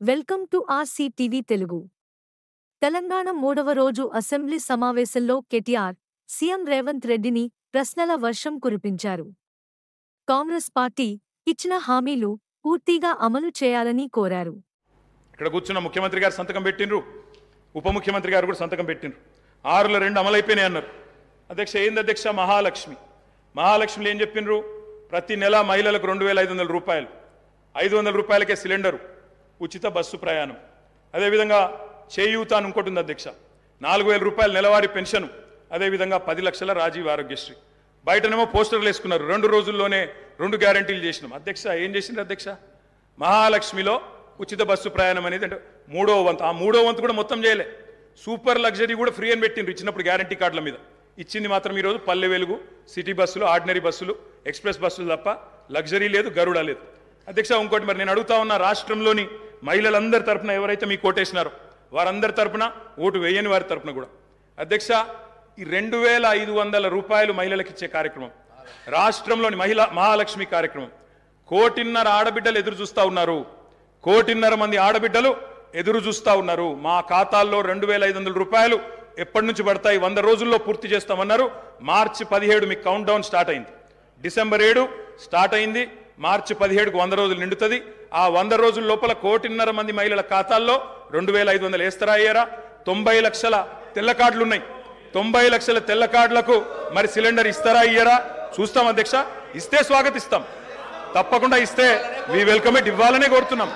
Welcome to RCTV Telugu. Telangana మూడవ రోజు assembly సమావేశంలో కేటీఆర్, సీఎం రేవంత్ రెడ్డిని ప్రశ్నల వర్షం కురిపించారు. కాంగ్రెస్ పార్టీ ఇచ్చిన హామీలు పూర్తిగా అమలు చేయాలని కోరారు. ఇక్కడ కూర్చున్న ముఖ్యమంత్రి గారు సంతకం పెట్టిండ్రు, ఉప ముఖ్యమంత్రి గారు కూడా సంతకం పెట్టిండ్రు. 6లో 2 అమలైపోయినాయి అన్నారు. అధ్యక్ష ఏంది అధ్యక్ష? మహాలక్ష్మిలో ఏం చెప్పిండ్రు? ప్రతి నెల మహిళలకు 2500 రూపాయలు, 500 రూపాయలకే సిలిండరు, ఉచిత బస్సు ప్రయాణం, అదేవిధంగా చేయూత అని ఇంకోటి ఉంది అధ్యక్ష, 4000 రూపాయల నెలవారీ పెన్షన్, అదేవిధంగా 10 లక్షల రాజీవ్ ఆరోగ్యశ్రీ. బయటనేమో పోస్టర్లు వేసుకున్నారు. 2 రోజుల్లోనే 2 గ్యారంటీలు చేసినాం. అధ్యక్ష ఏం చేసిండ్రు అధ్యక్ష? మహాలక్ష్మిలో ఉచిత బస్సు ప్రయాణం అనేది అంటే 3వ వంతు, ఆ 3వ వంతు కూడా మొత్తం చేయలే. సూపర్ లగ్జరీ కూడా ఫ్రీ అని పెట్టిండ్రు ఇచ్చినప్పుడు గ్యారంటీ కార్డుల మీద. ఇచ్చింది మాత్రం ఈరోజు పల్లె వెలుగు, సిటీ బస్సులు, ఆర్డినరీ బస్సులు, ఎక్స్ప్రెస్ బస్సులు తప్ప లగ్జరీ లేదు, గరుడ లేదు. అధ్యక్ష ఇంకోటి మరి నేను అడుగుతా ఉన్న, రాష్ట్రంలోని మహిళలందరి తరపున ఎవరైతే మీకు ఓటేసినారో వారందరి తరపున, ఓటు వేయని వారి తరపున కూడా అధ్యక్ష ఈ 2500 రూపాయలు మహిళలకు ఇచ్చే కార్యక్రమం, రాష్ట్రంలోని మహాలక్ష్మి కార్యక్రమం, 1.5 కోటి ఆడబిడ్డలు ఎదురు చూస్తూ ఉన్నారు. 1.5 కోటి మంది ఆడబిడ్డలు ఎదురు చూస్తూ ఉన్నారు. మా ఖాతాల్లో 2500 రూపాయలు ఎప్పటి నుంచి పడతాయి? 100 రోజుల్లో పూర్తి చేస్తామన్నారు. మార్చి 17 మీకు కౌంట్ డౌన్ స్టార్ట్ అయింది. డిసెంబర్ 7 స్టార్ట్ అయింది. మార్చి 17కు 100 రోజులు నిండుతుంది. ఆ 100 రోజుల లోపల 1.5 కోటి మంది మహిళల ఖాతాల్లో 2500 వేస్తారా అయ్యారా? 90 లక్షల తెల్ల కార్డులు ఉన్నాయి. 90 లక్షల తెల్ల కార్డులకు మరి సిలిండర్ ఇస్తారా అయ్యారా? చూస్తాం అధ్యక్ష. ఇస్తే స్వాగతిస్తాం, తప్పకుండా ఇస్తే వి వెల్కమ్ ఇట్. ఇవ్వాలనే కోరుతున్నాం,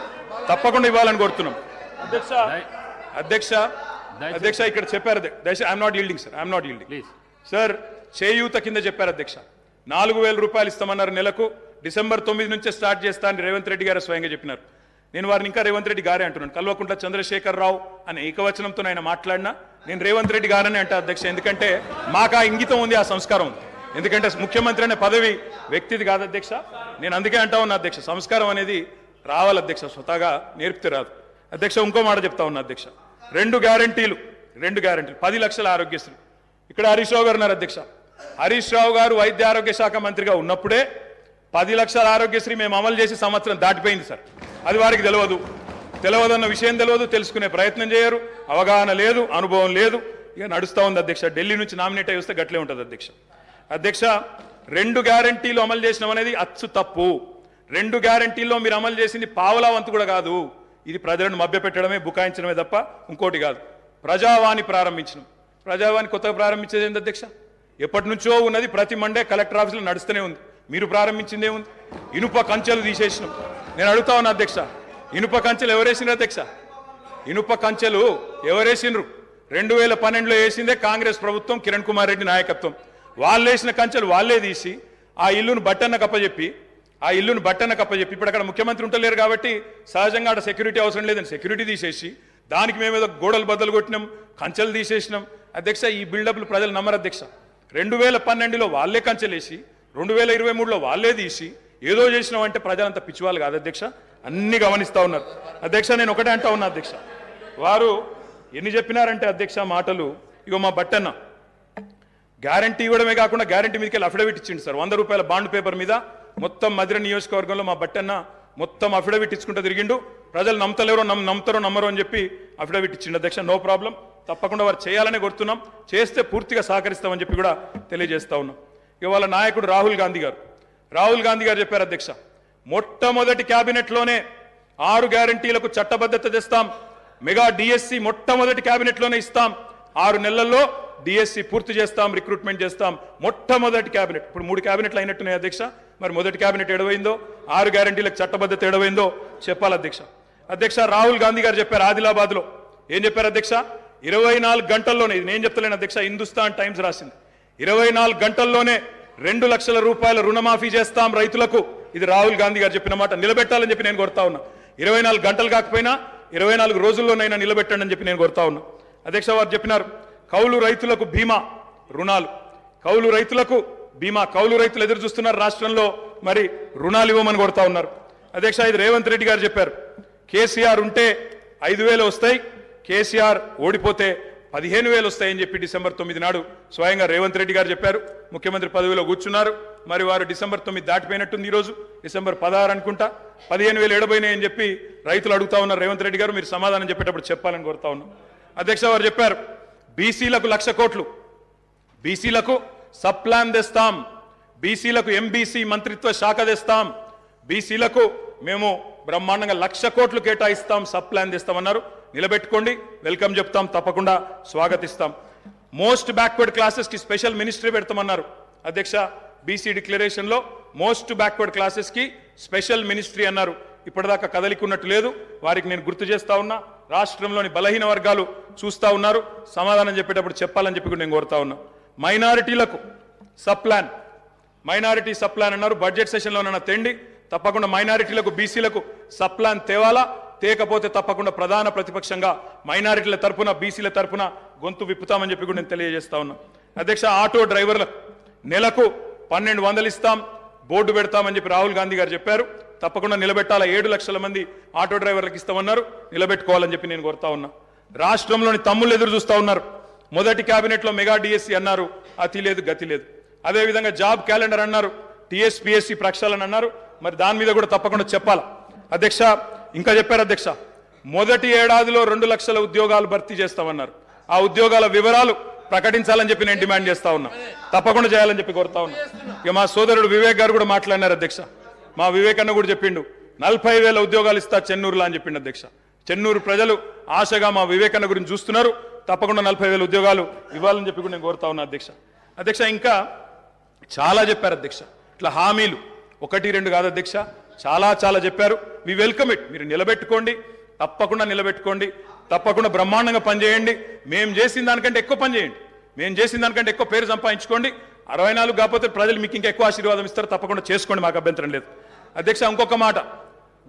తప్పకుండా ఇవ్వాలని కోరుతున్నాం. అధ్యక్ష ఇక్కడ చెప్పారు I'm not yielding sir, I'm not yielding sir. చేయూత కింద చెప్పారు అధ్యక్ష, 4000 రూపాయలు ఇస్తామన్నారు నెలకు. డిసెంబర్ 9 నుంచే స్టార్ట్ చేస్తా అని రేవంత్ రెడ్డి గారు స్వయంగా చెప్పినారు. నేను వారిని ఇంకా రేవంత్ రెడ్డి గారే అంటున్నాను. కల్వకుంట్ల చంద్రశేఖర్ రావు అనే ఏకవచనంతో ఆయన మాట్లాడినా నేను రేవంత్ రెడ్డి గారనే అంటా అధ్యక్ష. ఎందుకంటే మాకు ఆ ఇంగితం ఉంది, ఆ సంస్కారం ఉంది. ఎందుకంటే ముఖ్యమంత్రి అనే పదవి వ్యక్తిది కాదు అధ్యక్ష. నేను అందుకే అంటా ఉన్నా అధ్యక్ష, సంస్కారం అనేది రావాలి అధ్యక్ష, స్వతహాగా నేర్పితే రాదు అధ్యక్ష. ఇంకో మాట చెప్తా ఉన్నా అధ్యక్ష, 2 గ్యారంటీలు 10 లక్షల ఆరోగ్యశ్రీ. ఇక్కడ హరీష్ రావు గారు ఉన్నారు అధ్యక్ష. హరీష్ రావు గారు వైద్య ఆరోగ్య శాఖ మంత్రిగా ఉన్నప్పుడే 10 లక్షల ఆరోగ్యశ్రీ మేము అమలు చేసి సంవత్సరం దాటిపోయింది సార్. అది వారికి తెలియదన్న విషయం తెలియదు, తెలుసుకునే ప్రయత్నం చేయరు, అవగాహన లేదు, అనుభవం లేదు. ఇక నడుస్తూ ఉంది అధ్యక్ష. ఢిల్లీ నుంచి నామినేట్ అయి వస్తే గట్లే ఉంటుంది అధ్యక్ష. 2 గ్యారంటీలు అమలు చేసినాం అనేది అచ్చు తప్పు. 2 గ్యారంటీల్లో మీరు అమలు చేసింది పావలా వంతు కూడా కాదు. ఇది ప్రజలను మభ్యపెట్టడమే, బుకాయించడమే తప్ప ఇంకోటి కాదు. ప్రజావాణి ప్రారంభించినాం. ప్రజావాణి కొత్తగా ప్రారంభించేది ఏంటి అధ్యక్ష? ఎప్పటి నుంచో ఉన్నది, ప్రతి మండే కలెక్టర్ ఆఫీసులో నడుస్తూనే ఉంది. మీరు ప్రారంభించిందే ఉంది. ఇనుప కంచెలు తీసేసినాం. నేను అడుగుతా ఉన్నా అధ్యక్ష, ఇనుప కంచెలు ఎవరేసినారు అధ్యక్ష? ఇనుప కంచెలు ఎవరేసినారు? 2012లో వేసిందే కాంగ్రెస్ ప్రభుత్వం, కిరణ్ కుమార్ రెడ్డి నాయకత్వం. వాళ్ళు వేసిన కంచెలు వాళ్ళే తీసి ఆ ఇల్లును బట్టన్న కప్పచెప్పి ఇప్పుడు అక్కడ ముఖ్యమంత్రి ఉంటలేరు కాబట్టి సహజంగా అక్కడ సెక్యూరిటీ అవసరం లేదని సెక్యూరిటీ తీసేసి దానికి మేమేదో గోడలు బద్దలు కొట్టినాం, కంచెలు తీసేసినాం. అధ్యక్ష ఈ బిల్డప్లు ప్రజలు నమ్మరు అధ్యక్ష. 2012లో వాళ్ళే కంచెలేసి 2023లో వాళ్ళే తీసి ఏదో చేసినాం అంటే ప్రజలంతా పిచ్చివాళ్ళు కాదు అధ్యక్ష, అన్ని గమనిస్తూ ఉన్నారు అధ్యక్ష. నేను ఒకటే అంటా ఉన్నా అధ్యక్ష, వారు ఎన్ని చెప్పినారంటే అధ్యక్ష మాటలు. ఇగో మా బట్టన్న గ్యారంటీ ఇవ్వడమే కాకుండా గ్యారంటీ మీదకి వెళ్ళి అఫిడవిట్ ఇచ్చిండు సార్. 100 రూపాయల బాండ్ పేపర్ మీద మొత్తం మధిర నియోజకవర్గంలో మా బట్టన్న మొత్తం అఫిడవిట్ ఇచ్చుకుంటూ తిరిగిండు. ప్రజలు నమ్ముతారో నమ్మరు అని చెప్పి అఫిడవిట్ ఇచ్చిండు అధ్యక్ష. నో ప్రాబ్లం, తప్పకుండా వారు చేయాలనే కోరుతున్నాం, చేస్తే పూర్తిగా సహకరిస్తామని చెప్పి కూడా తెలియజేస్తా ఉన్నాం. ఇవాళ నాయకుడు రాహుల్ గాంధీ గారు చెప్పారు అధ్యక్ష, మొట్టమొదటి క్యాబినెట్లోనే 6 గ్యారంటీలకు చట్టబద్ధత తెస్తాం, మెగా డిఎస్సి మొట్టమొదటి క్యాబినెట్లోనే ఇస్తాం, 6 నెలల్లో డిఎస్సి పూర్తి చేస్తాం, రిక్రూట్మెంట్ చేస్తాం. మొట్టమొదటి క్యాబినెట్. ఇప్పుడు 3 క్యాబినెట్లు అయినట్టున్నాయి అధ్యక్ష. మరి మొదటి క్యాబినెట్ ఎడవైందో, 6 గ్యారంటీలకు చట్టబద్ధత ఎడవైందో చెప్పాలి అధ్యక్ష. రాహుల్ గాంధీ గారు చెప్పారు ఆదిలాబాద్లో. ఏం చెప్పారు అధ్యక్ష? 24 గంటల్లోనే, ఇది నేను చెప్తలేను అధ్యక్ష, హిందుస్థాన్ టైమ్స్ రాసింది. 24 గంటల్లోనే 2 లక్షల రూపాయల రుణమాఫీ చేస్తాం రైతులకు. ఇది రాహుల్ గాంధీ గారు చెప్పిన మాట. నిలబెట్టాలని చెప్పి నేను కోరుతా ఉన్నా. 24 గంటలు కాకపోయినా 24 రోజుల్లోనైనా నిలబెట్టండి అని చెప్పి నేను కోరుతా ఉన్నా అధ్యక్ష. వారు చెప్పినారు కౌలు రైతులకు బీమా రుణాలు, కౌలు రైతులకు బీమా. కౌలు రైతులు ఎదురు చూస్తున్నారు రాష్ట్రంలో, మరి రుణాలు ఇవ్వమని కోరుతా ఉన్నారు అధ్యక్ష. ఇది రేవంత్ రెడ్డి గారు చెప్పారు. కేసీఆర్ ఉంటే 5000 వస్తాయి, కేసీఆర్ ఓడిపోతే 15,000 వస్తాయని చెప్పి డిసెంబర్ 9 నాడు స్వయంగా రేవంత్ రెడ్డి గారు చెప్పారు. ముఖ్యమంత్రి పదవిలో కూర్చున్నారు. మరి వారు డిసెంబర్ 9 దాటిపోయినట్టుంది. ఈరోజు డిసెంబర్ 16 అనుకుంటా 15,000 ఎడబోయినాయని చెప్పి రైతులు అడుగుతా ఉన్నారు రేవంత్ రెడ్డి గారు మీరు సమాధానం చెప్పేటప్పుడు చెప్పాలని కోరుతా ఉన్నాం. అధ్యక్ష వారు చెప్పారు బీసీలకు 1,00,000 కోట్లు, బీసీలకు సబ్ ప్లాన్ తెస్తాం, బీసీలకు ఎంబీసీ మంత్రిత్వ శాఖ తెస్తాం, బీసీలకు మేము బ్రహ్మాండంగా 1,00,000 కోట్లు కేటాయిస్తాం, సబ్ ప్లాన్ తెస్తామన్నారు. నిలబెట్టుకోండి, వెల్కమ్ చెప్తాం, తప్పకుండా స్వాగతిస్తాం. మోస్ట్ బ్యాక్వర్డ్ క్లాసెస్ కి స్పెషల్ మినిస్ట్రీ పెడతామన్నారు. అధ్యక్ష బీసీ డిక్లరేషన్ లో మోస్ట్ బ్యాక్వర్డ్ క్లాసెస్ కి స్పెషల్ మినిస్ట్రీ అన్నారు. ఇప్పటిదాకా కదలికున్నట్టు లేదు. వారికి నేను గుర్తు చేస్తా ఉన్నా. రాష్ట్రంలోని బలహీన వర్గాలు చూస్తా ఉన్నారు. సమాధానం చెప్పేటప్పుడు చెప్పాలని చెప్పి నేను కోరుతా ఉన్నా. మైనారిటీలకు sub plan, minority sub plan అన్నారు. బడ్జెట్ సెషన్లో నన్న తెండి తప్పకుండా మైనారిటీలకు బీసీలకు సబ్ ప్లాన్ తేవాలా, తేకపోతే తప్పకుండా ప్రధాన ప్రతిపక్షంగా మైనారిటీల తరపున బీసీల తరపున గొంతు విప్పుతామని చెప్పి కూడా నేను తెలియజేస్తా ఉన్నా. అధ్యక్ష ఆటో డ్రైవర్లకు నెలకు 1,200 ఇస్తాం, బోర్డు పెడతామని చెప్పి రాహుల్ గాంధీ గారు చెప్పారు. తప్పకుండా నిలబెట్టాలా. 7 లక్షల మంది ఆటో డ్రైవర్లకు ఇస్తామన్నారు. నిలబెట్టుకోవాలని చెప్పి నేను కోరుతా ఉన్నా. రాష్ట్రంలోని తమ్ముళ్ళు ఎదురు చూస్తా ఉన్నారు. మొదటి కేబినెట్ లో మెగా డిఎస్సి అన్నారు, అతి లేదు గతి లేదు. అదేవిధంగా జాబ్ క్యాలెండర్ అన్నారు, టీఎస్పీఎస్సీ ప్రక్షాళన అన్నారు. మరి దాని మీద కూడా తప్పకుండా చెప్పాలా. అధ్యక్ష ఇంకా చెప్పారు అధ్యక్ష, మొదటి ఏడాదిలో 2 లక్షల ఉద్యోగాలు భర్తీ చేస్తామన్నారు. ఆ ఉద్యోగాల వివరాలు ప్రకటించాలని చెప్పి నేను డిమాండ్ చేస్తా ఉన్నా. తప్పకుండా చేయాలని చెప్పి కోరుతా ఉన్నా. ఇక మా సోదరుడు వివేక్ గారు కూడా మాట్లాడినారు అధ్యక్ష. మా వివేక్ అన్న కూడా చెప్పిండు 40,000 ఉద్యోగాలు ఇస్తా చెన్నూరులో అని చెప్పిండు అధ్యక్ష. చెన్నూరు ప్రజలు ఆశగా మా వివేక్ అన్న గురించి చూస్తున్నారు. తప్పకుండా 40,000 ఉద్యోగాలు ఇవ్వాలని చెప్పి కూడా నేను కోరుతా ఉన్నా అధ్యక్ష. అధ్యక్ష ఇంకా చాలా చెప్పారు అధ్యక్ష. ఇట్లా హామీలు 1-2 కాదు అధ్యక్ష, చాలా చాలా చెప్పారు. We welcome it. మీరు నిలబెట్టుకోండి, తప్పకుండా నిలబెట్టుకోండి, తప్పకుండా బ్రహ్మాండంగా పనిచేయండి. మేము చేసిన దానికంటే ఎక్కువ పని చేయండి, మేము చేసిన దానికంటే ఎక్కువ పేరు సంపాదించుకోండి. 64 కాకపోతే ప్రజలు మీకు ఇంకా ఎక్కువ ఆశీర్వాదం ఇస్తారు. తప్పకుండా చేసుకోండి, మాకు అభ్యంతరం లేదు. అధ్యక్ష ఇంకొక మాట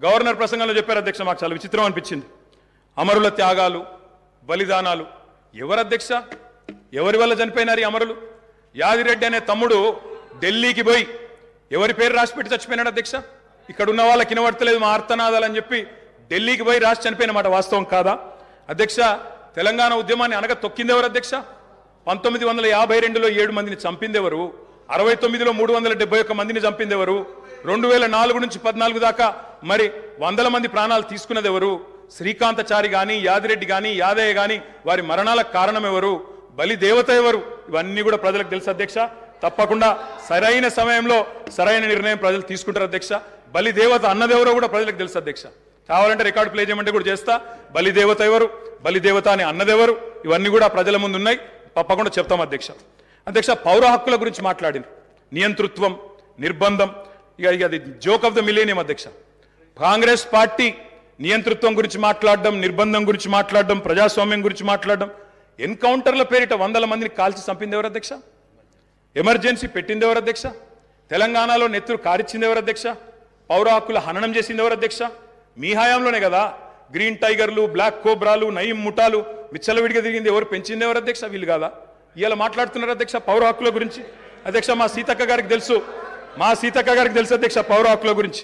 గవర్నర్ ప్రసంగంలో చెప్పారు అధ్యక్ష, మాకు చాలా విచిత్రం అనిపించింది. అమరుల త్యాగాలు, బలిదానాలు ఎవరు అధ్యక్ష? ఎవరి వల్ల చనిపోయినారు ఈ అమరులు? యాదిరెడ్డి అనే తమ్ముడు ఢిల్లీకి పోయి ఎవరి పేరు రాసి పెట్టి చచ్చిపోయినాడు అధ్యక్ష? ఇక్కడ ఉన్న వాళ్ళకి వినబడతలేదు మా ఆర్తనాదాలు అని చెప్పి ఢిల్లీకి పోయి రాసి చనిపోయిన మాట వాస్తవం కాదా అధ్యక్ష? తెలంగాణ ఉద్యమాన్ని అనగా తొక్కింది ఎవరు అధ్యక్ష? 1952లో 7 మందిని చంపింది ఎవరు? 69లో 371 మందిని చంపింది ఎవరు? 2004 నుంచి 14 దాకా మరి 100 మంది ప్రాణాలు తీసుకున్నది ఎవరు? శ్రీకాంతచారి గాని, యాదిరెడ్డి గాని, యాదయ్య గాని వారి మరణాలకు కారణం ఎవరు? బలి దేవత ఎవరు? ఇవన్నీ కూడా ప్రజలకు తెలుసు అధ్యక్ష. తప్పకుండా సరైన సమయంలో సరైన నిర్ణయం ప్రజలు తీసుకుంటారు అధ్యక్ష. బలి దేవత అన్నదెవరో కూడా ప్రజలకు తెలుసు అధ్యక్ష. కావాలంటే రికార్డు ప్లే చేయమంటే కూడా చేస్తా. బలి దేవత ఎవరు, బలి దేవత అని అన్నదెవరు, ఇవన్నీ కూడా ప్రజల ముందు ఉన్నాయి. తప్పకుండా చెప్తాం అధ్యక్ష. అధ్యక్ష పౌర హక్కుల గురించి మాట్లాడింది. నియంతృత్వం, నిర్బంధం, ఇక అది జోక్ ఆఫ్ ద మిలేనియం అధ్యక్ష. కాంగ్రెస్ పార్టీ నియంతృత్వం గురించి మాట్లాడడం, నిర్బంధం గురించి మాట్లాడడం, ప్రజాస్వామ్యం గురించి మాట్లాడడం, ఎన్కౌంటర్ల పేరిట 100 మందిని కాల్చి చంపింది ఎవరు అధ్యక్ష? ఎమర్జెన్సీ పెట్టింది ఎవరు అధ్యక్ష? తెలంగాణలో నెత్తురు కారిచ్చింది ఎవరు అధ్యక్ష? పౌర హక్కుల హననం చేసింది ఎవరు అధ్యక్ష? మీ హయాంలోనే కదా. గ్రీన్ టైగర్లు, బ్లాక్ కోబ్రాలు, నయీం ముఠాలు విచ్చలవిడిగా తిరిగింది ఎవరు? పెంచింది ఎవరు అధ్యక్ష? వీళ్ళు కాదా? ఇలా మాట్లాడుతున్నారు అధ్యక్ష పౌర హక్కుల గురించి. అధ్యక్ష మా సీతక్క గారికి తెలుసు, మా సీతక్క గారికి తెలుసు అధ్యక్ష పౌర హక్కుల గురించి.